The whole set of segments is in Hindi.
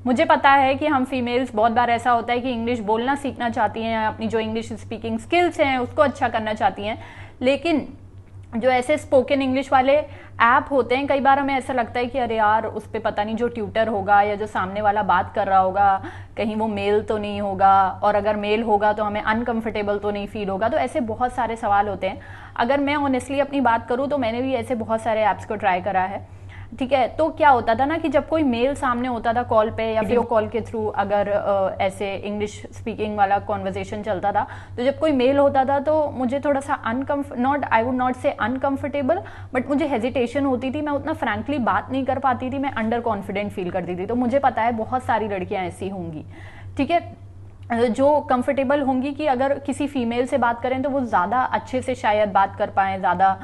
मुझे पता है कि हम फीमेल्स बहुत बार ऐसा होता है कि इंग्लिश बोलना सीखना चाहती हैं, अपनी जो इंग्लिश स्पीकिंग स्किल्स हैं उसको अच्छा करना चाहती हैं, लेकिन जो ऐसे स्पोकन इंग्लिश वाले ऐप होते हैं कई बार हमें ऐसा लगता है कि अरे यार उस पर पता नहीं जो ट्यूटर होगा या जो सामने वाला बात कर रहा होगा कहीं वो मेल तो नहीं होगा, और अगर मेल होगा तो हमें अनकंफर्टेबल तो नहीं फील होगा। तो ऐसे बहुत सारे सवाल होते हैं। अगर मैं ऑनेस्टली अपनी बात करूँ तो मैंने भी ऐसे बहुत सारे ऐप्स को ट्राई करा है, ठीक है। तो क्या होता था ना कि जब कोई मेल सामने होता था कॉल पे या वीडियो कॉल के थ्रू, अगर ऐसे इंग्लिश स्पीकिंग वाला कॉन्वर्जेशन चलता था, तो जब कोई मेल होता था तो मुझे थोड़ा सा आई वुड नॉट से अनकंफर्टेबल, बट मुझे हेजिटेशन होती थी, मैं उतना फ्रैंकली बात नहीं कर पाती थी, मैं अंडर कॉन्फिडेंट फील करती थी। तो मुझे पता है बहुत सारी लड़कियां ऐसी होंगी, ठीक है, जो कंफर्टेबल होंगी कि अगर किसी फीमेल से बात करें तो वो ज़्यादा अच्छे से शायद बात कर पाएँ, ज़्यादा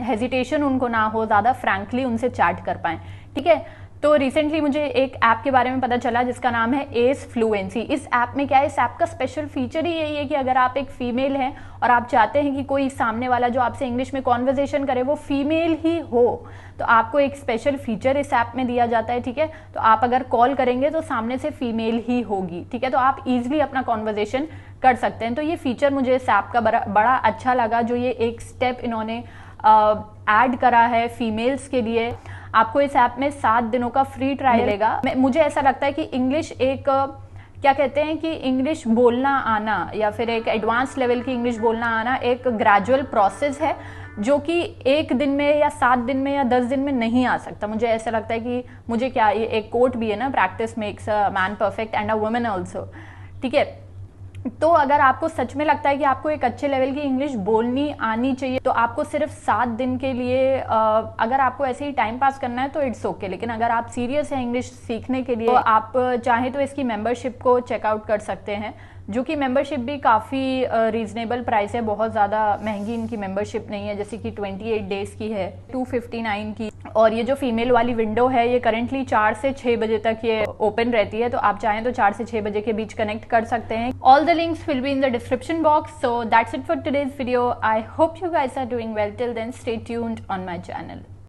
हेजिटेशन उनको ना हो, ज़्यादा फ्रैंकली उनसे चैट कर पाएँ, ठीक है। तो रिसेंटली मुझे एक ऐप के बारे में पता चला जिसका नाम है एस फ्लुएंसी। इस ऐप में क्या है, इस ऐप का स्पेशल फीचर ही यही है कि अगर आप एक फीमेल हैं और आप चाहते हैं कि कोई सामने वाला जो आपसे इंग्लिश में कॉन्वर्जेशन करे वो फीमेल ही हो, तो आपको एक स्पेशल फीचर इस ऐप में दिया जाता है, ठीक है। तो आप अगर कॉल करेंगे तो सामने से फीमेल ही होगी, ठीक है, तो आप इजिली अपना कॉन्वर्जेशन कर सकते हैं। तो ये फीचर मुझे इस ऐप का बड़ा अच्छा लगा, जो ये एक स्टेप इन्होंने ऐड करा है फीमेल्स के लिए। आपको इस ऐप में 7 दिनों का फ्री ट्रायल मिलेगा। मुझे ऐसा लगता है कि इंग्लिश एक क्या कहते हैं कि इंग्लिश बोलना आना या फिर एक एडवांस लेवल की इंग्लिश बोलना आना एक ग्रेजुअल प्रोसेस है, जो कि 1 दिन में या 7 दिन में या 10 दिन में नहीं आ सकता। मुझे ऐसा लगता है कि मुझे क्या, ये एक कोट भी है ना, practice makes a man perfect and a woman also, ठीक है। तो अगर आपको सच में लगता है कि आपको एक अच्छे लेवल की इंग्लिश बोलनी आनी चाहिए, तो आपको सिर्फ 7 दिन के लिए अगर आपको ऐसे ही टाइम पास करना है तो इट्स ओके, लेकिन अगर आप सीरियस है इंग्लिश सीखने के लिए तो आप चाहें तो इसकी मेंबरशिप को चेकआउट कर सकते हैं, जो कि मेंबरशिप भी काफ़ी रीजनेबल प्राइस है, बहुत ज़्यादा महंगी इनकी मेंबरशिप नहीं है, जैसे कि 28 डेज की है 259 की। और ये जो फीमेल वाली विंडो है ये करंटली 4 से 6 बजे तक ये ओपन रहती है, तो आप चाहें तो 4 से 6 बजे के बीच कनेक्ट कर सकते हैं। All the links will be in the description box. So that's it for today's video. I hope you guys are doing well. Till then stay tuned on my channel.